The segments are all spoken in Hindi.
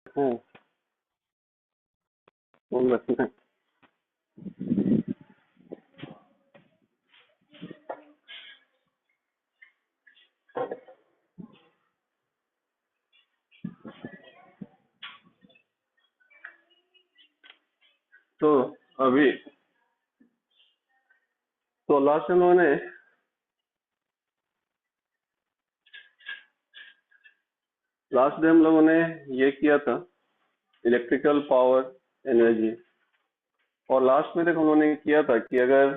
हूँ, फोन रखना। तो अभी तो लास्ट हम लोगों ने लास्ट डे हम लोगों ने ये किया था इलेक्ट्रिकल पावर एनर्जी। और लास्ट में तक हम लोगों ने किया था कि अगर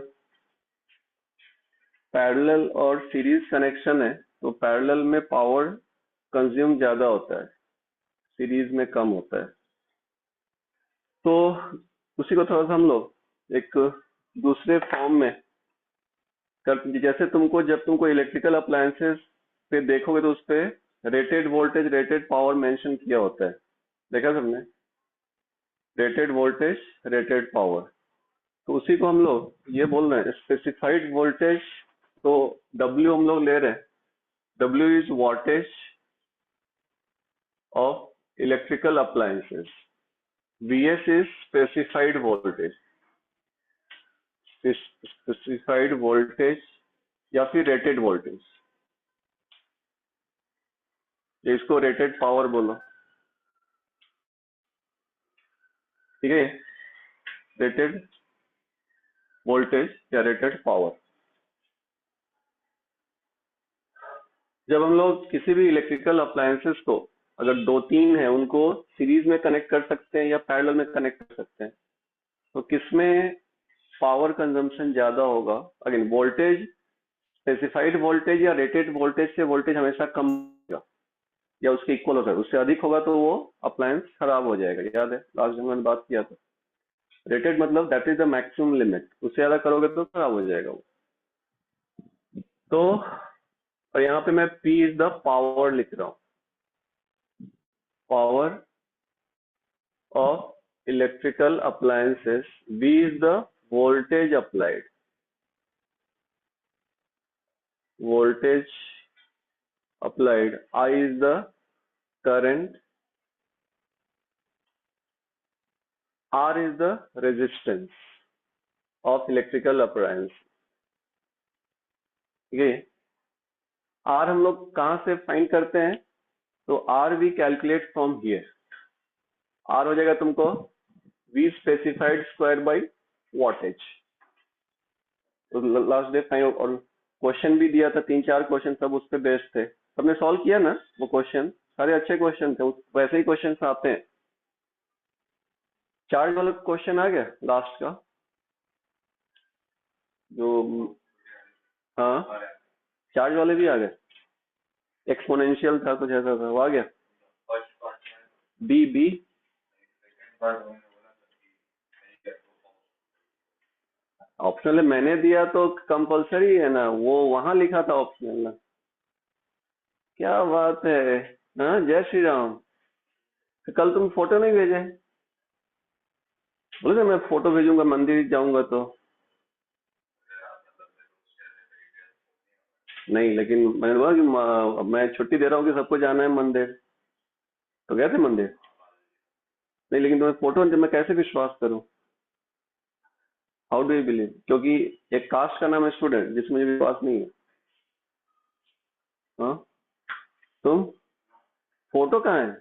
पैरेलल और सीरीज कनेक्शन है तो पैरेलल में पावर कंज्यूम ज्यादा होता है, सीरीज में कम होता है। तो उसी को थोड़ा सा हम लोग एक दूसरे फॉर्म में कर, जैसे जब तुमको इलेक्ट्रिकल अप्लायंसेस पे देखोगे तो उस पे rated voltage rated power mention किया होता है, देखा सबने? Rated voltage rated power. तो उसी को हम लोग ये बोल रहे हैं स्पेसिफाइड वोल्टेज। तो W हम लोग ले रहे हैं, W is wattage of electrical appliances, VS is specified voltage, specified voltage या फिर रेटेड वोल्टेज, इसको रेटेड पावर बोलो, ठीक है? रेटेड वोल्टेज या रेटेड पावर। जब हम लोग किसी भी इलेक्ट्रिकल अप्लायंसेस को अगर दो तीन है उनको सीरीज में कनेक्ट कर सकते हैं या पैरेलल में कनेक्ट कर सकते हैं, तो किसमें पावर कंजम्पशन ज्यादा होगा? अगेन वोल्टेज, स्पेसिफाइड वोल्टेज या रेटेड वोल्टेज से वोल्टेज हमेशा कम होगा या उसके इक्वल होगा। उससे अधिक होगा तो वो अप्लायंस खराब हो जाएगा। याद है लास्ट दिन मैंने बात किया था, रेटेड मतलब that is the maximum limit, उससे ज्यादा करोगे तो खराब हो जाएगा वो। तो और यहाँ पे मैं P इज द पावर लिख रहा हूँ, power of electrical appliances, V is the voltage applied, voltage applied, I is the current, R is the resistance of electrical appliance। ठीक है, R हम लोग कहाँ से फाइंड करते हैं? तो R we calculate from here, R हो जाएगा तुमको V specified square by wattage। तो लास्ट डे फाइंड, और क्वेश्चन भी दिया था, 3-4 क्वेश्चन सब उस पे बेस्ड थे। सबने सॉल्व किया ना वो क्वेश्चन? सारे अच्छे क्वेश्चन थे, वैसे ही क्वेश्चन आते हैं। चार्ज वाला क्वेश्चन आ गया लास्ट का जो, हाँ चार्ज वाले भी आ गए, एक्सपोनेंशियल था कुछ ऐसा था, वो आ गया। बी बी ऑप्शनल मैंने दिया तो कंपलसरी है ना, वो वहां लिखा था ऑप्शनल ना। क्या बात है, हाँ जय श्री राम। तो कल तुम फोटो नहीं भेजे? बोले थे मैं फोटो भेजूंगा मंदिर जाऊंगा तो। नहीं लेकिन मैंने बोला कि मैं छुट्टी दे रहा हूँ कि सबको जाना है मंदिर, तो गए थे मंदिर। नहीं लेकिन तुम्हें फोटो मैं कैसे विश्वास करूं? How do you believe? क्योंकि एक कास्ट का नाम है स्टूडेंट, जिसमें मुझे विश्वास नहीं है। हाँ तुम फोटो कहाँ है?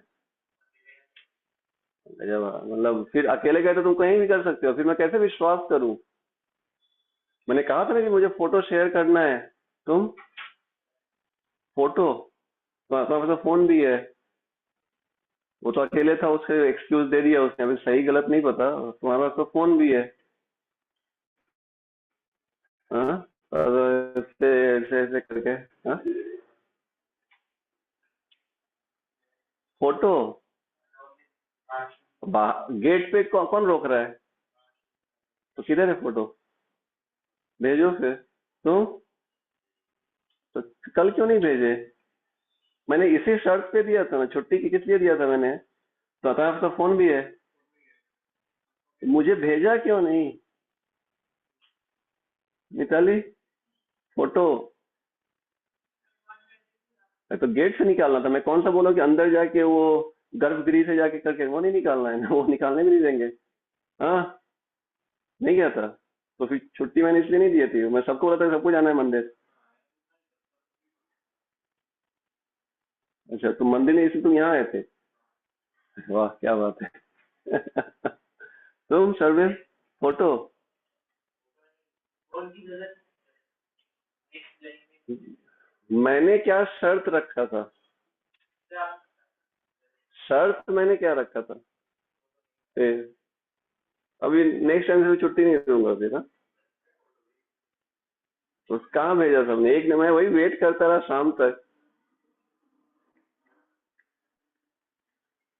जब मतलब फिर अकेले गए तो तुम कहीं भी कर सकते हो, फिर मैं कैसे विश्वास करूं? मैंने कहा था ना कि मुझे फोटो शेयर करना है। तुम फोटो, तुम्हारे पास तो फोन भी है। वो तो अकेले था, उससे एक्सक्यूज दे दिया उसने, अभी सही गलत नहीं पता। तुम्हारे पास तो फोन भी है। हाँ और ऐसे ऐसे ऐसे करके, हाँ फोटो गेट पे कौन रोक रहा है? तो किधर है फोटो? भेजो फिर। तुम तो कल क्यों नहीं भेजे? मैंने इसी शर्त पे दिया था ना, छुट्टी की किस लिए दिया था मैंने? तो आता आपका फोन भी है, मुझे भेजा क्यों नहीं? मिताली फोटो तो गेट से निकालना था। मैं कौन सा बोला कि अंदर जाके वो गर्भगृह से जाके करके वो नहीं निकालना है ना, वो निकालने भी नहीं देंगे। हाँ, नहीं गया था। तो फिर छुट्टी मैंने इसलिए नहीं दी थी, मैं सबको बोला था सबको जाना है मंदिर। अच्छा, तुम मंदिर नहीं, इसलिए तुम यहाँ आए थे। वाह क्या बात है। तुम सर्वे फोटो, मैंने क्या शर्त रखा था? शर्त मैंने क्या रखा था? ए, अभी नेक्स्ट टाइम से छुट्टी नहीं दूंगा फिर। हाँ? तो कहाँ भेजा सबने? एक ने, मैं वही वेट करता रहा शाम तक।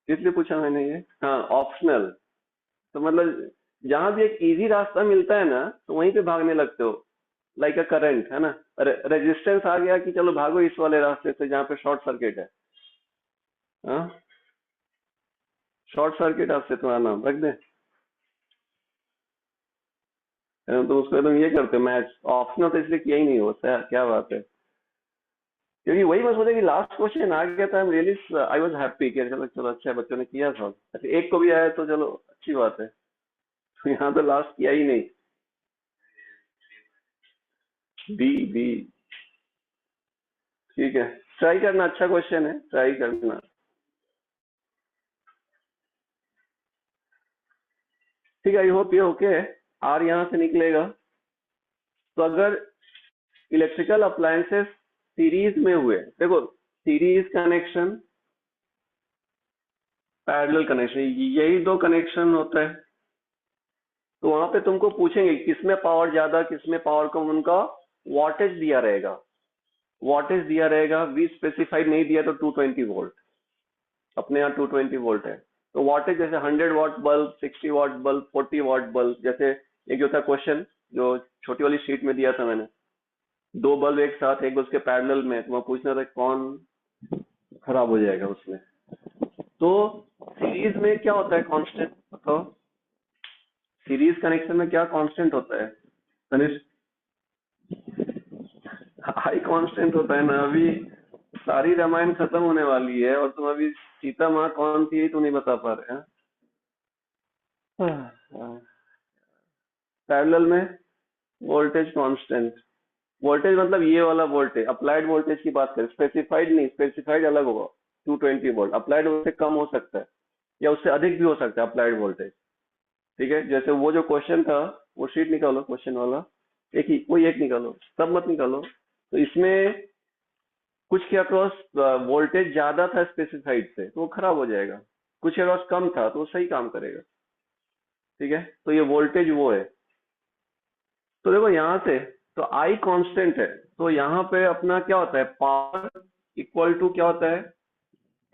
इसलिए पूछा मैंने ये। हाँ, ऑप्शनल। तो मतलब जहां भी एक इजी रास्ता मिलता है ना, तो वहीं पे भागने लगते हो। लाइक अ करंट है ना। रेजिस्टेंस आ गया कि चलो भागो इस वाले रास्ते से जहाँ पे शॉर्ट सर्किट है। हाँ, शॉर्ट सर्किट रास्ते तुम्हारा नाम रख दे। तो उसको तुम ये करते हो मैच ऑप्शनल, तो इसलिए किया ही नहीं होता। क्या बात है। क्योंकि वही मैं सोचा कि लास्ट क्वेश्चन आ गया था, रियली आई वाज हैप्पी कि चलो चलो अच्छा है, बच्चों ने किया था। अच्छा, एक को भी आया तो चलो अच्छी बात है। तो यहाँ तो लास्ट किया ही नहीं। B B. ठीक है, ट्राई करना, अच्छा क्वेश्चन है, ट्राई करना। ठीक है, आई होप ये ओके है। आर यहाँ से निकलेगा। तो अगर इलेक्ट्रिकल अप्लायंसेस सीरीज में हुए, देखो सीरीज कनेक्शन, पैरेलल कनेक्शन, यही दो कनेक्शन होता है। तो वहां पे तुमको पूछेंगे किसमें पावर ज्यादा किसमें पावर कम, उनका वॉटेज दिया रहेगा। वॉटेज दिया रहेगा, वी स्पेसिफाइड नहीं दिया तो 220 वोल्ट, अपने यहाँ 220 वोल्ट है। तो वॉटेज जैसे 100 watt bulb, 60 watt bulb, 40 watt bulb, जैसे एक जो था क्वेश्चन जो छोटी वाली शीट में दिया था मैंने, दो बल्ब एक साथ, एक उसके पैरेलल में, तो मैं पूछना था कौन खराब हो जाएगा उसमें। तो सीरीज में क्या होता है कांस्टेंट बताओ? सीरीज कनेक्शन में क्या कांस्टेंट होता है तनिष? हाई कांस्टेंट होता है ना। अभी सारी रामायण खत्म होने वाली है और तुम अभी सीता माँ कौन थी तो नहीं बता पा रहे हैं। पैरेलल में वोल्टेज कांस्टेंट, वोल्टेज मतलब ये वाला वोल्टेज, अप्लाइड वोल्टेज की बात करें, स्पेसिफाइड नहीं, स्पेसिफाइड अलग होगा। 220 वोल्ट, अप्लाइड उससे कम हो सकता है या उससे अधिक भी हो सकता है अप्लाइड वोल्टेज। ठीक है, जैसे वो जो क्वेश्चन था, वो शीट निकालो क्वेश्चन वाला, एक ही कोई एक निकालो, सब मत निकालो। तो इसमें कुछ के अक्रॉस वोल्टेज ज्यादा था स्पेसिफाइड से तो वो खराब हो जाएगा, कुछ के अक्रॉस कम था तो वो सही काम करेगा। ठीक है, तो ये वोल्टेज वो है। तो देखो यहाँ से, तो आई कांस्टेंट है, तो यहाँ पे अपना क्या होता है, पावर इक्वल टू क्या होता है?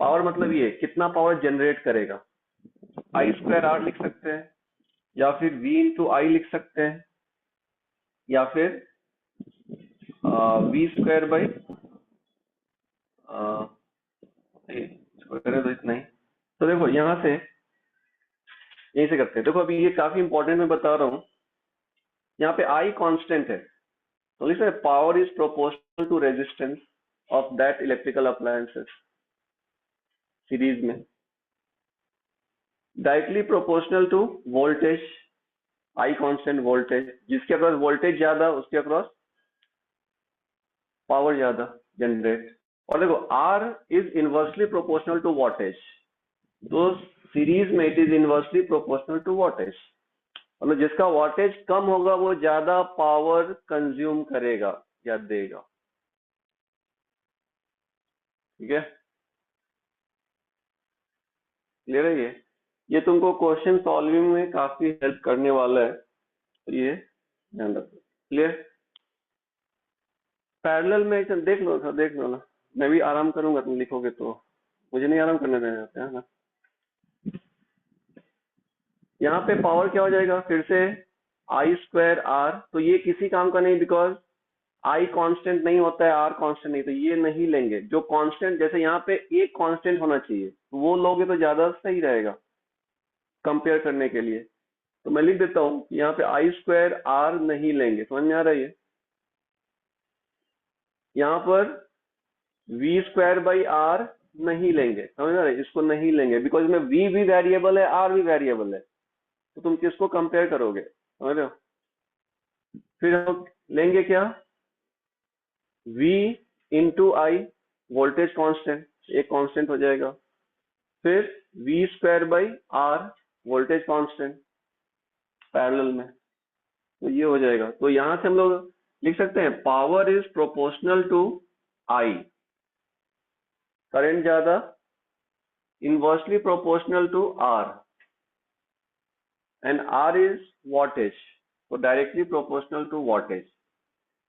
पावर मतलब ये कितना पावर जनरेट करेगा, आई स्क्वायर आर लिख सकते हैं, या फिर वी इंटू आई लिख सकते हैं, या फिर वी स्क्वायर बाई, इसको करें तो इतना ही। तो देखो यहाँ से यहीं से करते हैं। देखो अभी ये काफी इंपॉर्टेंट मैं बता रहा हूँ। यहाँ पे आई कांस्टेंट है, तो लिखा power is proportional to resistance of that electrical appliances series में, directly proportional to voltage. I constant voltage, जिसके अक्रॉस वोल्टेज ज्यादा उसके अक्रॉस पावर ज्यादा जनरेट। और देखो R is inversely proportional to wattage, तो सीरीज में it is inversely proportional to wattage. मतलब जिसका वॉटेज कम होगा वो ज्यादा पावर कंज्यूम करेगा या देगा। ठीक है, क्लियर है ये तुमको क्वेश्चन सॉल्विंग में काफी हेल्प करने वाला है, तो ये ध्यान रखो। क्लियर? पैरेलल में एक देख लो था, देख लो ना। मैं भी आराम करूंगा तुम लिखोगे तो, मुझे नहीं आराम करने देना चाहते है ना। यहाँ पे पावर क्या हो जाएगा फिर से, आई स्क्वायर आर, तो ये किसी काम का नहीं, बिकॉज आई कांस्टेंट नहीं होता है, आर कांस्टेंट नहीं, तो ये नहीं लेंगे। जो कांस्टेंट, जैसे यहाँ पे एक कांस्टेंट होना चाहिए, तो वो लोगे तो ज्यादा सही रहेगा कंपेयर करने के लिए। तो मैं लिख देता हूँ कि यहाँ पे आई स्क्वायर आर नहीं लेंगे, समझ में आ रहा है? यहाँ पर वी स्क्वायर बाई आर नहीं लेंगे, समझ रहे, इसको नहीं लेंगे बिकॉज में v भी वेरिएबल है, r भी वेरिएबल है, तो तुम किसको कंपेयर करोगे, समझ रहे हो। फिर हम लेंगे क्या, v into I, voltage constant, एक कांस्टेंट हो जाएगा। फिर v square by R, voltage constant parallel में, तो ये हो जाएगा। तो यहां से हम लोग लिख सकते हैं power is proportional to I, current ज्यादा inversely proportional to R, and R is wattage, तो डायरेक्टली प्रोपोर्शनल टू वॉटेज।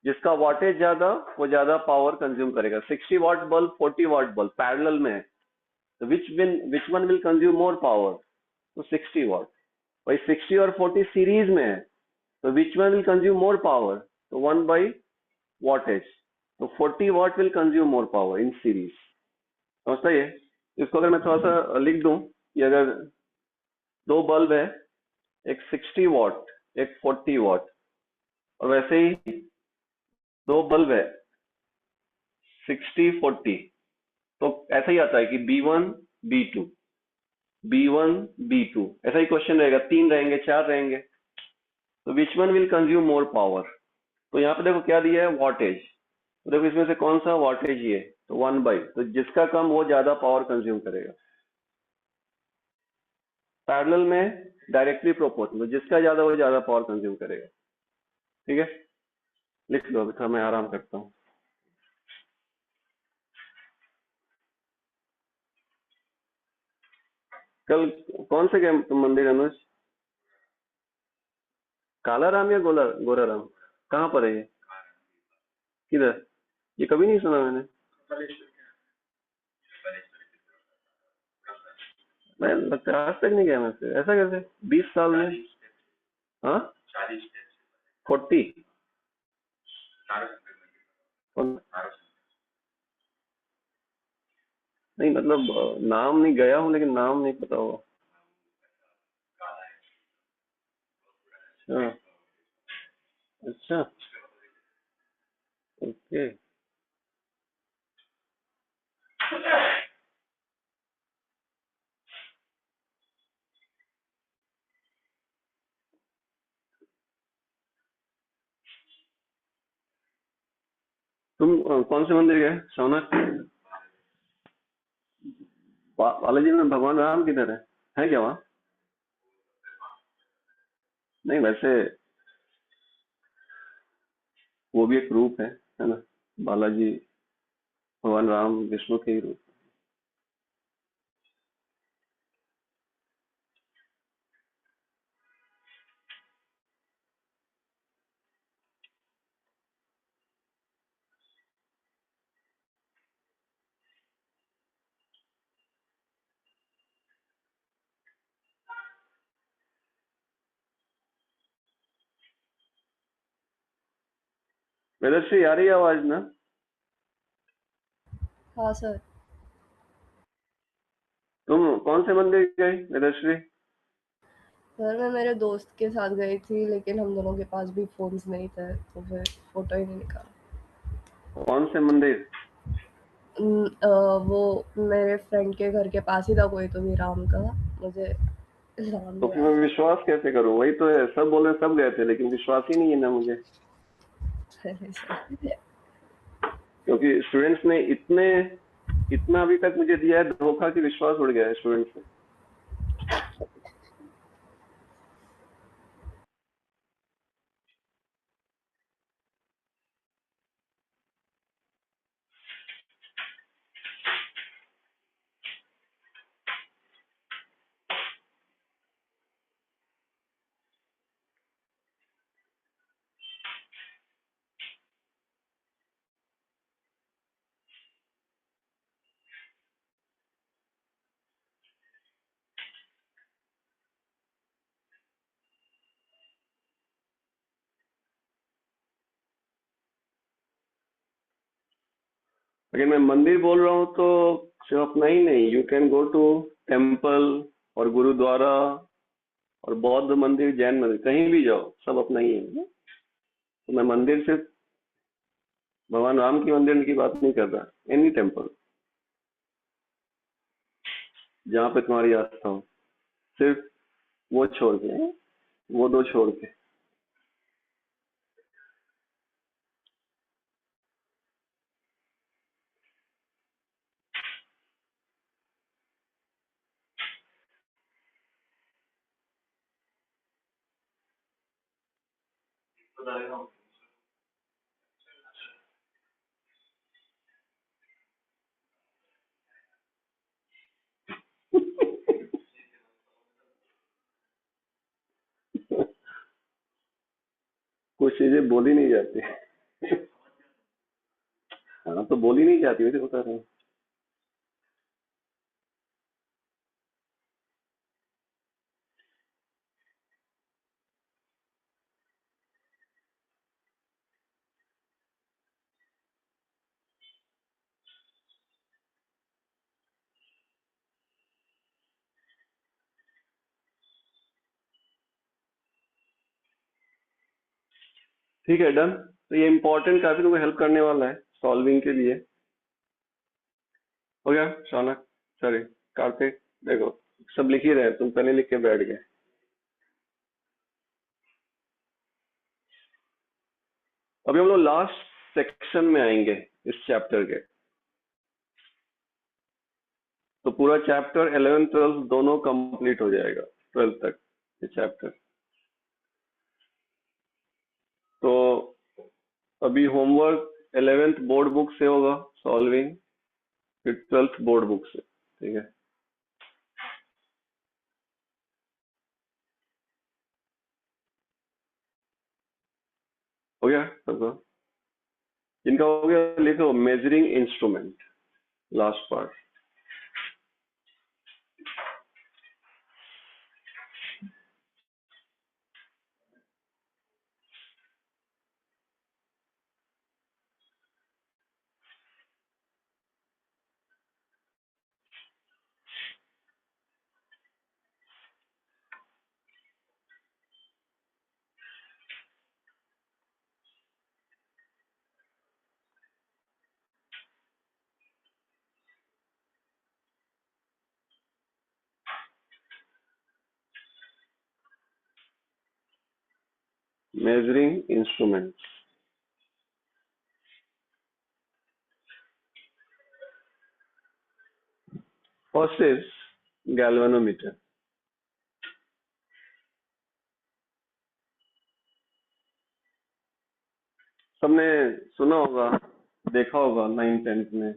जिसका वॉटेज ज्यादा वो ज्यादा पावर कंज्यूम करेगा। 60 watt bulb 40 watt bulb parallel में है, तो which one will consume more power, तो 60 वाट। भाई 60 और 40 सीरीज में है, तो which one will consume more power, तो 1 बाई वॉटेज, तो 40 what will consume more power in series. समझता है ये? इसको अगर मैं थोड़ा सा लिख दूं कि अगर दो बल्ब है, एक 60 वाट एक 40 वाट, और वैसे ही दो बल्ब है 60-40, तो ऐसा ही आता है कि B1 B2 B1 B2, ऐसा ही क्वेश्चन रहेगा, तीन रहेंगे चार रहेंगे, तो which one will consume more power. तो यहाँ पे देखो क्या दिया है, वॉटेज, तो देखो इसमें से कौन सा वॉटेज, ये तो 1 बाई, तो जिसका कम वो ज्यादा पावर कंज्यूम करेगा। पैरेलल में डायरेक्टली प्रोपोर्शनल, जिसका ज्यादा वो ज्यादा पावर कंज्यूम करेगा। ठीक है, लिख लो, अभी थोड़ा मैं आराम करता हूँ। कल कौन से गए तुम मंदिर अनुज, काला राम या गोरा राम, कहाँ पर है ये, किधर, ये कभी नहीं सुना मैंने। मैं लगता है आज तक नहीं गया मैं, फिर ऐसा कैसे 20 साल में। हाँ 40, नहीं मतलब नाम नहीं, गया हूँ लेकिन नाम नहीं पता हुआ। हाँ, अच्छा, ओके। तुम कौन से मंदिर गए सोनक, बालाजी में भगवान राम किधर है क्या वहाँ। नहीं वैसे वो भी एक रूप है ना, बालाजी भगवान राम विष्णु के ही रूप। वेदश्री आ रही है आवाज ना। हाँ सर। तुम कौन से मंदिर गए वेदश्री। सर मैं मेरे दोस्त के साथ गई थी, लेकिन हम दोनों के पास भी फोन्स नहीं थे, तो फिर फोटो ही नहीं निकाला। कौन से मंदिर। वो मेरे फ्रेंड के घर के पास ही था कोई तो भी, राम का, मुझे नाम तो नहीं फिर मैं याद विश्वास कैसे करूं, वही तो है, सब बोल रहे सब गए थे लेकिन विश्वास ही नहीं है ना मुझे, है सर। क्योंकि स्टूडेंट्स ने इतना अभी तक मुझे दिया है धोखा कि विश्वास उड़ गया है स्टूडेंट्स में। अगर मैं मंदिर बोल रहा हूँ तो सिर्फ अपना ही नहीं, you can go to temple और गुरुद्वारा और बौद्ध मंदिर जैन मंदिर, कहीं भी जाओ सब अपना ही है। तो मैं मंदिर सिर्फ भगवान राम की मंदिर की बात नहीं कर रहा, एनी टेम्पल। जहाँ पे तुम्हारी आस्था हो, सिर्फ वो छोड़ के, वो दो छोड़ के। कुछ चीजें बोली नहीं जाती। हाँ तो बोली नहीं जाती, वैसे बता रहा हूँ। ठीक है, डन। तो ये इम्पोर्टेंट काफी तुमको हेल्प करने वाला है सॉल्विंग के लिए। हो गया शौनक, सॉरी कार्तिक, देखो सब लिख ही रहे, तुम पहले लिख के बैठ गए। अभी हम लोग लास्ट सेक्शन में आएंगे इस चैप्टर के। तो पूरा चैप्टर 11 12 दोनों कंप्लीट हो जाएगा, 12 तक ये चैप्टर। तो अभी होमवर्क 11th बोर्ड बुक से होगा सॉल्विंग, फिर 12th बोर्ड बुक से, ठीक है। हो गया सबका? इनका हो गया, लिखो measuring instrument, last part. Measuring instrument, first is galvanometer. सबने सुना होगा, देखा होगा 9th 10th में,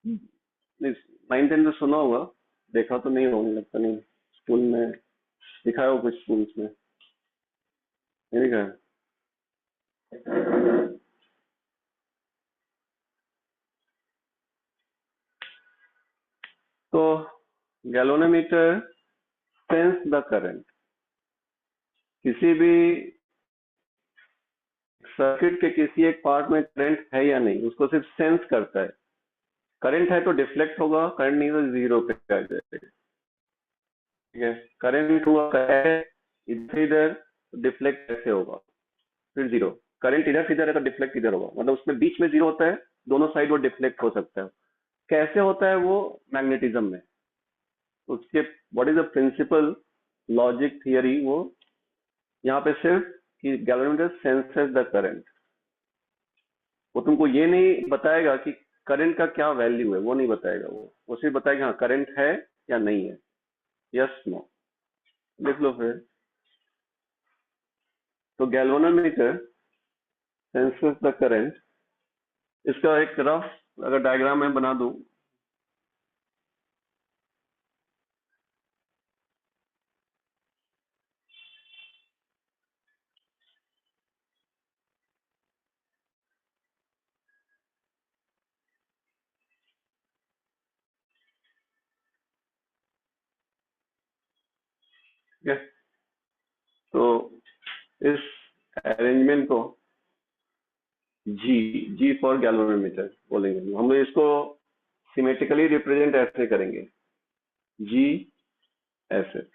नहीं 9th 10th में सुना होगा, देखा तो नहीं होगा, लगता नहीं स्कूल में दिखाया हो, कुछ स्कूल्स में नहीं दिखाया। तो गैल्वेनोमीटर सेंस द करंट, किसी भी सर्किट के किसी एक पार्ट में करंट है या नहीं उसको सिर्फ सेंस करता है। करंट है तो डिफ्लेक्ट होगा, करंट नहीं तो जीरो पे आ जाएगा, ठीक है। करंट हुआ है इधर इधर, डिफ्लेक्ट कैसे होगा, फिर जीरो। करंट इधर से इधर है तो डिफ्लेक्ट इधर होगा, मतलब उसमें बीच में जीरो होता है, दोनों साइड वो डिफ्लेक्ट हो सकता है। कैसे होता है वो? मैग्नेटिज्म में उसके, what is the principle logic theory, वो यहाँ पे सिर्फ कि गैल्वेनोमीटर सेंसेस द करंट। वो तुमको ये नहीं बताएगा कि करंट का क्या वैल्यू है, वो नहीं बताएगा, वो सिर्फ बताएगा हाँ करंट है या नहीं है, यस नो। लिख लो फिर। तो गैल्वेनोमीटर सेंसेस द करंट, इसका एक रफ अगर डायग्राम मैं बना दूं। ठीक है, तो इस अरेंजमेंट को जी, जी फॉर गैल्वेनोमीटर बोलेंगे हम लोग। इसको सिमेट्रिकली रिप्रेजेंट ऐसे करेंगे, जी ऐसे।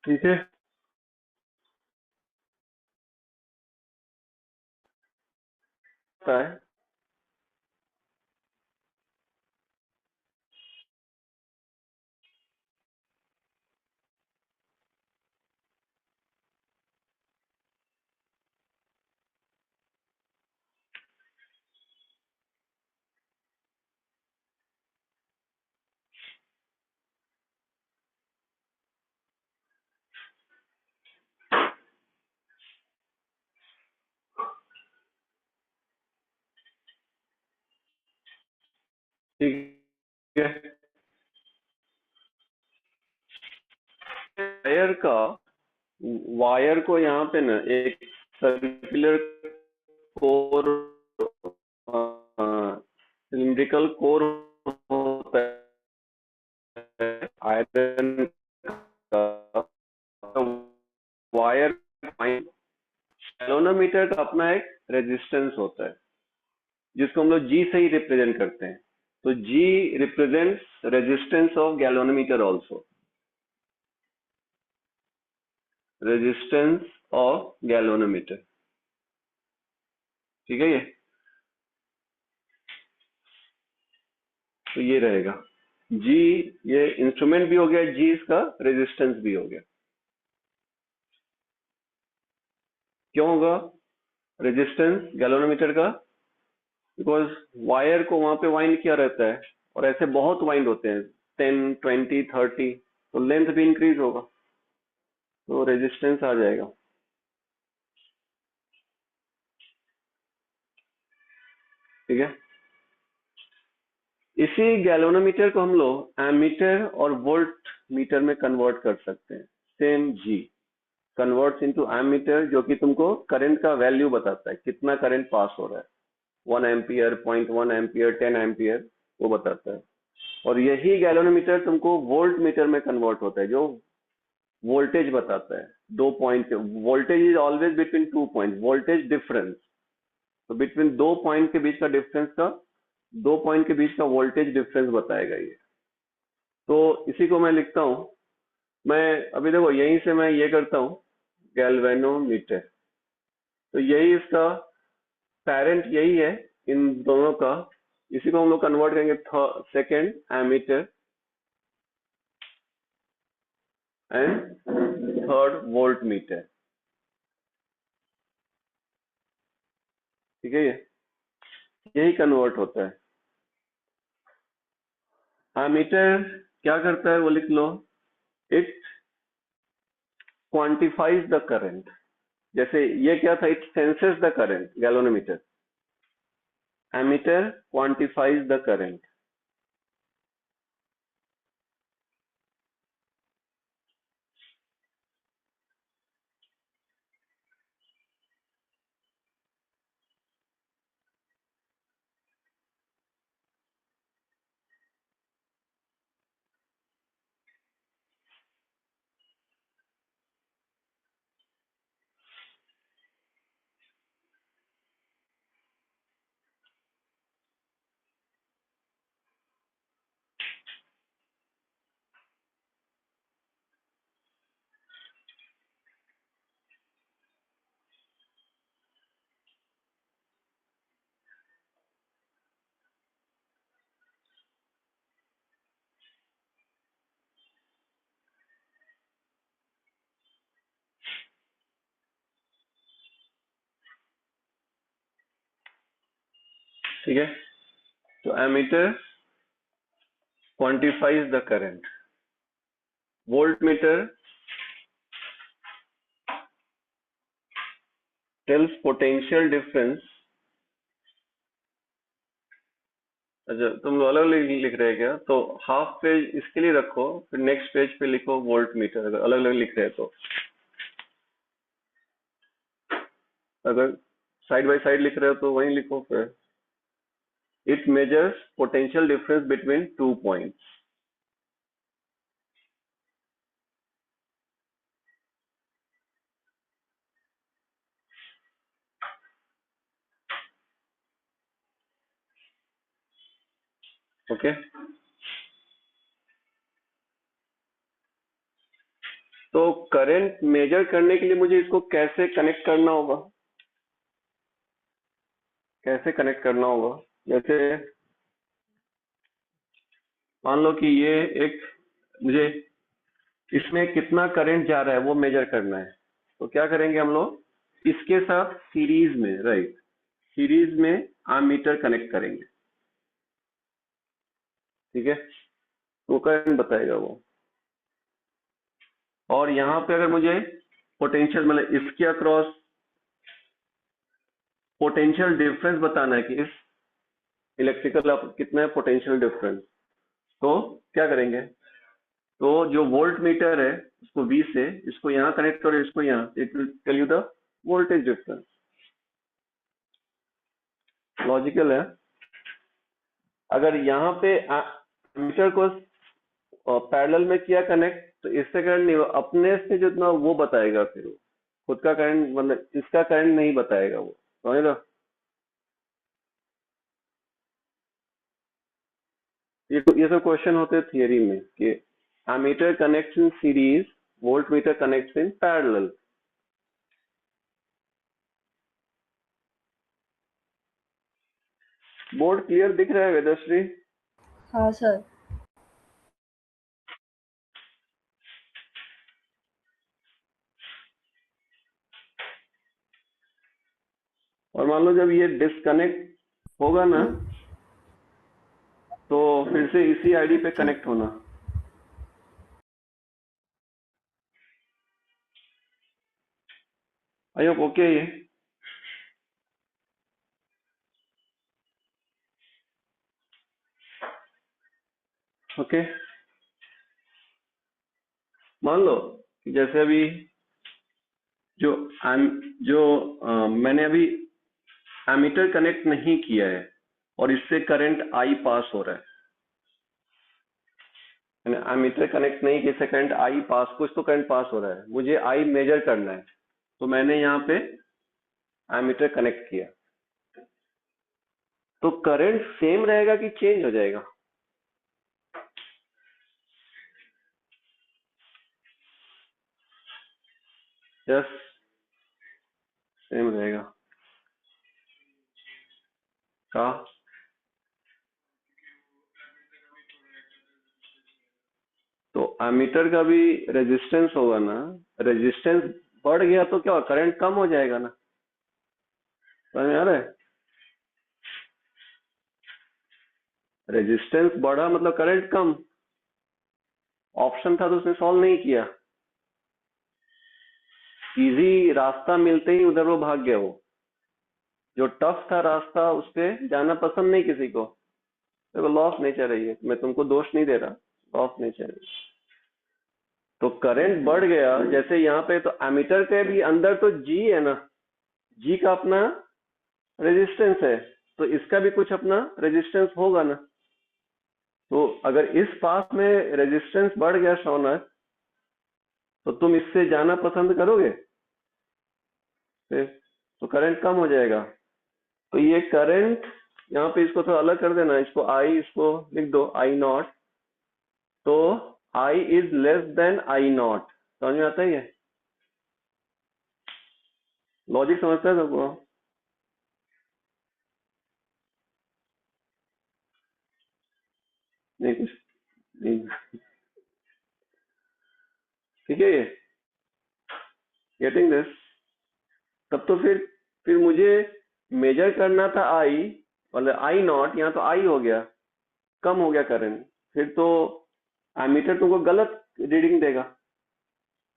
ठीक है। है ठीक है। वायर को यहाँ पे ना एक सर्कुलर कोर, सिलिंड्रिकल कोर होता है आयरन का। वायर गैल्वेनोमीटर का अपना एक रेजिस्टेंस होता है जिसको हम लोग जी से ही रिप्रेजेंट करते हैं। तो G represents resistance of galvanometer also, resistance of galvanometer. ठीक है। ये तो ये रहेगा जी, ये इंस्ट्रूमेंट भी हो गया, जी इसका रेजिस्टेंस भी हो गया। क्यों होगा रेजिस्टेंस गैल्वेनोमीटर का? बिकॉज वायर को वहां पे वाइंड किया रहता है और ऐसे बहुत वाइंड होते हैं, 10 20 30, तो लेंथ भी इंक्रीज होगा तो रेजिस्टेंस आ जाएगा। ठीक है। इसी गैल्वेनोमीटर को हम लोग एमीटर और वोल्ट मीटर में कन्वर्ट कर सकते हैं। सेम जी कन्वर्ट्स इनटू एमीटर, जो कि तुमको करंट का वैल्यू बताता है, कितना करंट पास हो रहा है, 1 एम्पियर, 0.1 एम्पियर, 10 एम्पियर, वो बताता है। और यही गैल्वेनोमीटर तुमको वोल्ट मीटर में कन्वर्ट होता है, जो वोल्टेज बताता है। 2 point voltage is always between 2 point, voltage difference. तो बिटवीन 2 पॉइंट के बीच का डिफरेंस का, 2 पॉइंट के बीच का वोल्टेज डिफरेंस बताएगा ये। तो इसी को मैं लिखता हूँ, मैं अभी देखो यहीं से मैं ये करता हूँ गैल्वेनोमीटर। तो यही इसका पेरेंट यही है इन दोनों का। इसी को हम लोग कन्वर्ट करेंगे second ammeter and third voltmeter. ठीक है। ये यही कन्वर्ट होता है। एमीटर क्या करता है वो लिख लो, इट क्वांटिफाइज द करंट। जैसे ये क्या था, it senses the current, galvanometer. Ammeter quantifies the current. ठीक है। तो ammeter quantifies the current, voltmeter tells potential difference. अच्छा, तुम लोग अलग अलग लिख रहे हैं क्या? तो हाफ पेज इसके लिए रखो, फिर नेक्स्ट पेज पे लिखो वोल्ट मीटर, अगर अलग अलग लिख रहे हैं तो। अगर साइड बाय साइड लिख रहे हो तो वहीं लिखो फिर। It measures potential difference between 2 points. Okay. तो करंट मेजर करने के लिए मुझे इसको कैसे कनेक्ट करना होगा? कैसे कनेक्ट करना होगा? जैसे मान लो कि ये एक, मुझे इसमें कितना करंट जा रहा है वो मेजर करना है। तो क्या करेंगे हम लोग, इसके साथ सीरीज में, राइट, सीरीज में एमीटर कनेक्ट करेंगे, ठीक है? वो करंट बताएगा वो। और यहाँ पे अगर मुझे पोटेंशियल, मतलब इसके अक्रॉस पोटेंशियल डिफरेंस बताना है कि इस इलेक्ट्रिकल कितना है पोटेंशियल डिफरेंस, तो क्या करेंगे, तो जो वोल्ट मीटर है उसको V से, इसको यहाँ कनेक्ट करो, इसको यहाँ, it will tell you the voltage difference. Logical है। अगर यहाँ पे मीटर को पैरेलल में किया कनेक्ट, तो इससे करंट नहीं, अपने से जितना वो बताएगा, फिर वो खुद का करंट, मतलब इसका करंट नहीं बताएगा वो, समझ लो। ये सब क्वेश्चन होते हैं थियरी में कि ammeter connects in series, voltmeter connects in parallel. Board clear दिख रहा है वेदश्री? हाँ सर। और मान लो जब ये डिस्कनेक्ट होगा ना, तो फिर से इसी आईडी पे कनेक्ट होना। I hope okay. ये ओके, मान लो कि जैसे अभी जो मैंने अभी एमीटर कनेक्ट नहीं किया है और इससे करंट आई पास हो रहा है, एमीटर कनेक्ट नहीं किया, इससे करंट आई पास, कुछ तो करंट पास हो रहा है, मुझे आई मेजर करना है, तो मैंने यहाँ पे एमीटर कनेक्ट किया, तो करंट सेम रहेगा कि चेंज हो जाएगा? यस, सेम रहेगा। का तो एमीटर का भी रेजिस्टेंस होगा ना, रेजिस्टेंस बढ़ गया तो क्या, करंट कम हो जाएगा ना, समझ में आ रहा है? रेजिस्टेंस बढ़ा मतलब करंट कम, ऑप्शन था तो उसने सॉल्व नहीं किया, इजी रास्ता मिलते ही उधर वो भाग गया, वो जो टफ था रास्ता उस पे जाना पसंद नहीं किसी को। देखो लॉ ऑफ नेचर है ये, मैं तुमको दोष नहीं दे रहा, लॉ ऑफ नेचर है। तो करंट बढ़ गया, जैसे यहाँ पे तो एमीटर के भी अंदर तो जी है ना, जी का अपना रेजिस्टेंस है, तो इसका भी कुछ अपना रेजिस्टेंस होगा ना। तो अगर इस पास में रेजिस्टेंस बढ़ गया शौनक, तो तुम इससे जाना पसंद करोगे फिर, तो करंट कम हो जाएगा। तो ये करंट यहाँ पे, इसको थोड़ा अलग कर देना, इसको आई, इसको लिख दो आई नॉट, तो I is less than I naught. समझ में आता है ये लॉजिक, समझता है सबको? नहीं कुछ नहीं, ठीक है ये, गेटिंग दिस? तब तो फिर मुझे मेजर करना था आई, मतलब आई नॉट, यहाँ तो आई हो गया, कम हो गया करंट, फिर तो एमीटर तुमको गलत रीडिंग देगा,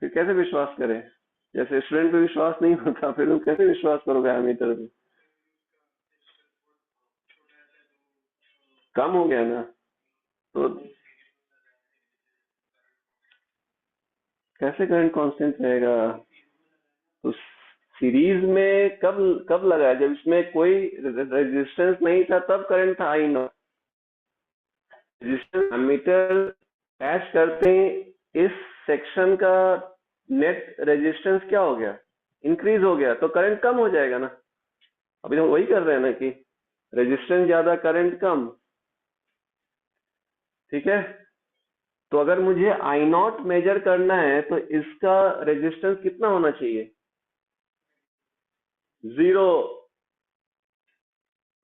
फिर कैसे विश्वास करें? जैसे स्टूडेंट पे विश्वास नहीं होता, फिर तुम कैसे विश्वास करोगे एमीटर पे? कम हो गया ना, तो कैसे करंट कांस्टेंट रहेगा? तो सीरीज में कब कब लगाया, जब इसमें कोई रेजिस्टेंस नहीं था तब करंट था आई नॉट। रेजिस्टेंस एमीटर अटैच करते ही इस सेक्शन का नेट रेजिस्टेंस क्या हो गया, इंक्रीज हो गया, तो करंट कम हो जाएगा ना। अभी हम वही कर रहे हैं ना कि रेजिस्टेंस ज्यादा करंट कम, ठीक है? तो अगर मुझे आई नॉट मेजर करना है तो इसका रेजिस्टेंस कितना होना चाहिए? 0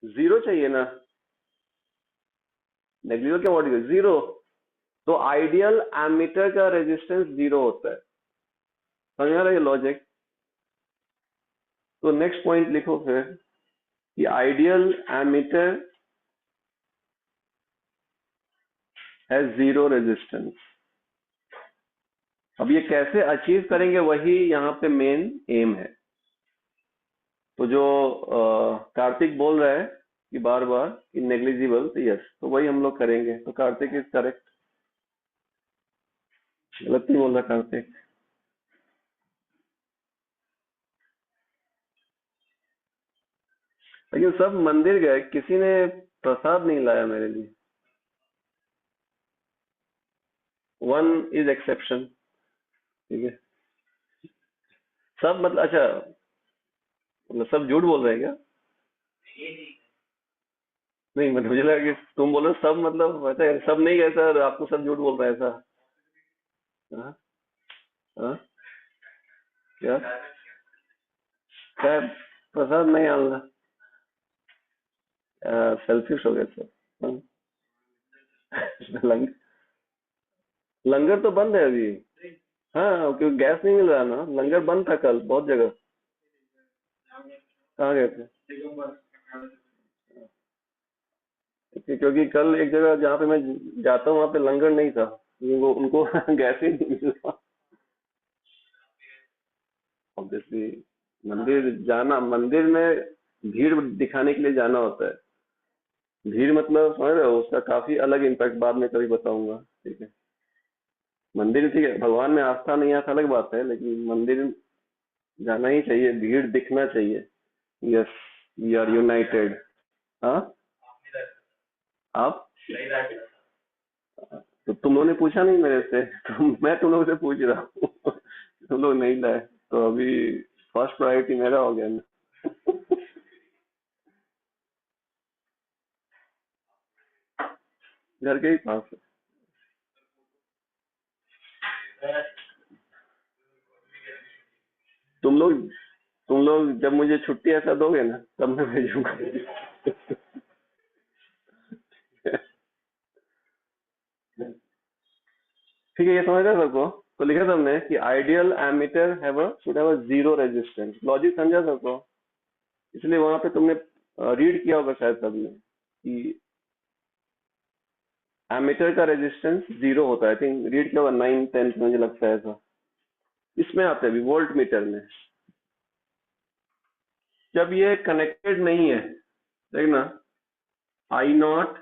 0 चाहिए ना, नेग्लिजिबल क्या वर्ड है? 0। तो आइडियल एमीटर का रेजिस्टेंस 0 होता है। समझ आ रहा है ये लॉजिक? तो नेक्स्ट पॉइंट लिखो फिर कि आइडियल एमीटर हैज 0 रेजिस्टेंस। अब ये कैसे अचीव करेंगे वही यहाँ पे मेन एम है। तो जो कार्तिक बोल रहा है कि बार बार कि नेग्लिजिबल, तो यस, तो वही हम लोग करेंगे। तो कार्तिक इज करेक्ट, गलत नहीं बोल रहा कार्तिक। लेकिन सब मंदिर गए, किसी ने प्रसाद नहीं लाया मेरे लिए। वन इज एक्सेप्शन, ठीक है। सब मतलब अच्छा, मतलब सब झूठ बोल रहे हैं क्या? नहीं मतलब मुझे लगा कि तुम बोलो सब, मतलब वैसा है, सब नहीं गए सर, आपको सब झूठ बोल रहे हैं ऐसा। हाँ? हाँ? क्या क्या प्रसाद नहीं आना? सेल्फिश हो गए सर। हाँ? लंग, लंगर तो बंद है अभी। हाँ, क्योंकि गैस नहीं मिल रहा ना, लंगर बंद था कल बहुत जगह। कहाँ गए थे? क्योंकि कल एक जगह जहाँ पे मैं जाता हूँ वहाँ पे लंगर नहीं था, उनको उनको गैस ही नहीं मिल रहा। ऑब्वियसली मंदिर जाना, मंदिर में भीड़ दिखाने के लिए जाना होता है। भीड़ मतलब समझ रहे हो, उसका काफी अलग इम्पैक्ट बाद में कभी बताऊंगा, ठीक है। मंदिर ठीक है, भगवान में आस्था नहीं आस्था अलग बात है, लेकिन मंदिर जाना ही चाहिए, भीड़ दिखना चाहिए। Yes, we are united. हाँ, आप तो तुम लोगों ने पूछा नहीं मेरे से, तो मैं तुम लोगों से पूछ रहा हूँ। तुम लोग नहीं लाए, तो अभी फर्स्ट प्रायोरिटी मेरा हो गया ना। घर के ही पास है। तुम लोग तुम लोग जब मुझे छुट्टी ऐसा दोगे ना, तब मैं भेजूंगा। ठीक है, ये समझ रहे सबको? तो लिखा था हमने कि ideal ammeter should have a zero resistance. Logic समझा सबको? इसलिए वहां पे तुमने रीड किया होगा शायद सबने कि एमीटर का रेजिस्टेंस 0 होता है। आई थिंक रीड किया होगा 9 10, मुझे लगता है ऐसा। इसमें आते हैं अभी वोल्ट मीटर में, जब ये कनेक्टेड नहीं है, देखना आई नॉट,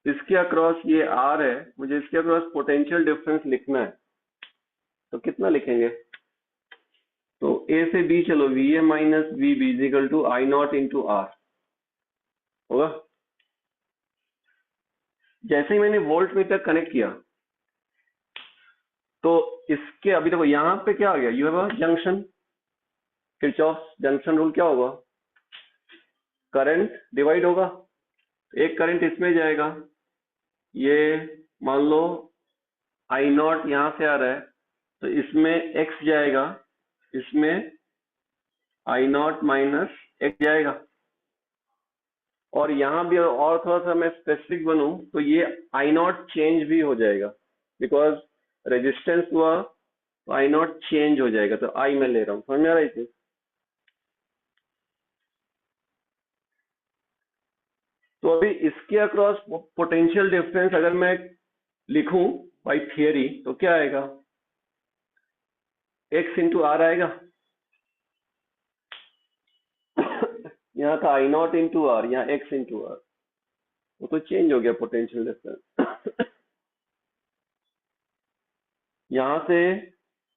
इसके अक्रॉस ये आर है, मुझे इसके अक्रॉस पोटेंशियल डिफरेंस लिखना है, तो कितना लिखेंगे? तो ए से बी चलो, V A minus V B is equal to I naught into R होगा। जैसे ही मैंने वोल्ट मीटर कनेक्ट किया, तो इसके अभी देखो यहाँ पे क्या आ गया, you have a junction, Kirchhoff junction rule क्या होगा? करंट डिवाइड होगा, एक करंट इसमें जाएगा, ये मान लो आई नॉट यहाँ से आ रहा है, तो इसमें एक्स जाएगा, इसमें आई नॉट माइनस एक्स जाएगा। और यहाँ भी और थोड़ा सा मैं स्पेसिफिक बनूं तो ये आई नॉट चेंज भी हो जाएगा, बिकॉज रेजिस्टेंस हुआ तो आई नॉट चेंज हो जाएगा, तो आई मैं ले रहा हूँ। समझ में आ रही थी? तो अभी इसके अक्रॉस पोटेंशियल डिफरेंस अगर मैं लिखूं बाई थियरी, तो क्या आएगा? एक्स इंटू आर आएगा। यहाँ था आई नॉट इंटू आर, यहाँ एक्स इंटू आर, वो तो चेंज हो गया पोटेंशियल डिफरेंस। यहाँ से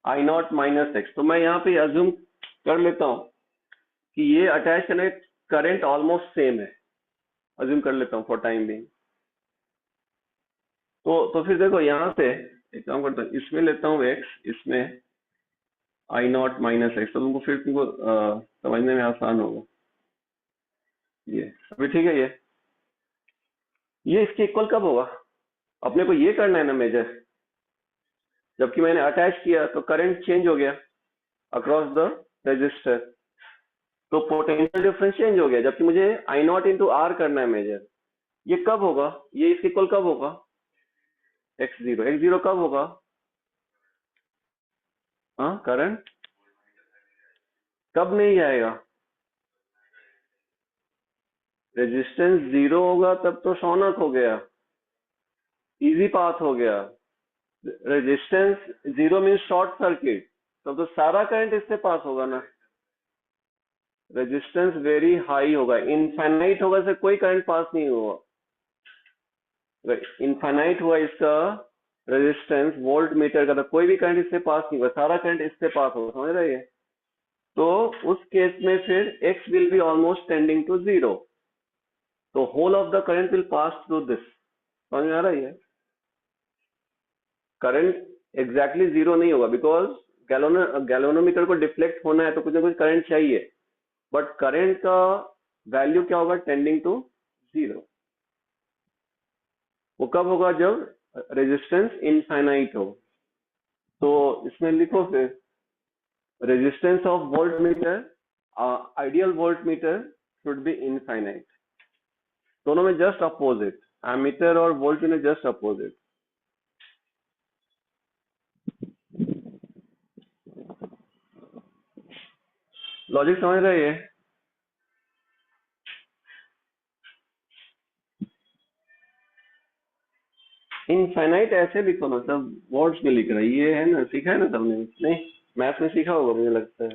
आई नॉट माइनस एक्स, तो मैं यहाँ पे अज्यूम कर लेता हूँ कि ये attach connect current almost same है, अज्यूम कर लेता हूँ फॉर टाइम बिंग। तो फिर देखो यहाँ से एक काम करता हूँ, इसमें लेता हूँ एक्स, इसमें आई नॉट माइनस एक्स, तो तुमको समझने में आसान होगा। ये अभी ठीक है। ये इसके इक्वल कब होगा? अपने को ये करना है ना मेजर, जबकि मैंने अटैच किया तो करंट चेंज हो गया अक्रॉस द रेजिस्टर, तो पोटेंशियल डिफरेंस चेंज हो गया, जबकि मुझे आई नॉट इंटू आर करना है मेजर। ये कब होगा, ये इसके इक्वल कब होगा, x0, x0 कब होगा, हाँ करंट कब नहीं जाएगा, रेजिस्टेंस जीरो होगा तब तो शॉनक हो गया, इजी पाथ हो गया। Resistance zero mean short circuit, तब तो सारा करंट इससे पास होगा ना। रेजिस्टेंस वेरी हाई होगा, इनफाइनाइट होगा, इससे कोई करंट पास नहीं होगा। इनफाइनाइट हुआ इसका रेजिस्टेंस वोल्ट मीटर का, तो कोई भी करंट इससे पास नहीं होगा, सारा करंट इससे पास होगा, समझ रहे हैं। तो उस केस में फिर x will be almost tending to zero, तो whole of the current will pass through this, समझ में आ रहा है। करंट एग्जैक्टली जीरो नहीं होगा, बिकॉज गैल्वेनोमीटर को डिफ्लेक्ट होना है तो कुछ ना कुछ करंट चाहिए, बट करंट का वैल्यू क्या होगा, टेंडिंग टू जीरो। वो कब होगा, जब रेजिस्टेंस इनफाइनाइट हो। तो इसमें लिखो फिर resistance of volt meter, ideal volt meter should be infinite. दोनों में जस्ट अपोजिट, एमीटर और वोल्ट में जस्ट अपोजिट। लॉजिक समझ रहे हैं। इनफाइनाइट ऐसे लिखो ना, सब वर्ड्स में लिख रहा है, ये है ना, सीखा है ना सबने, नहीं मैथ में सीखा होगा मुझे लगता है।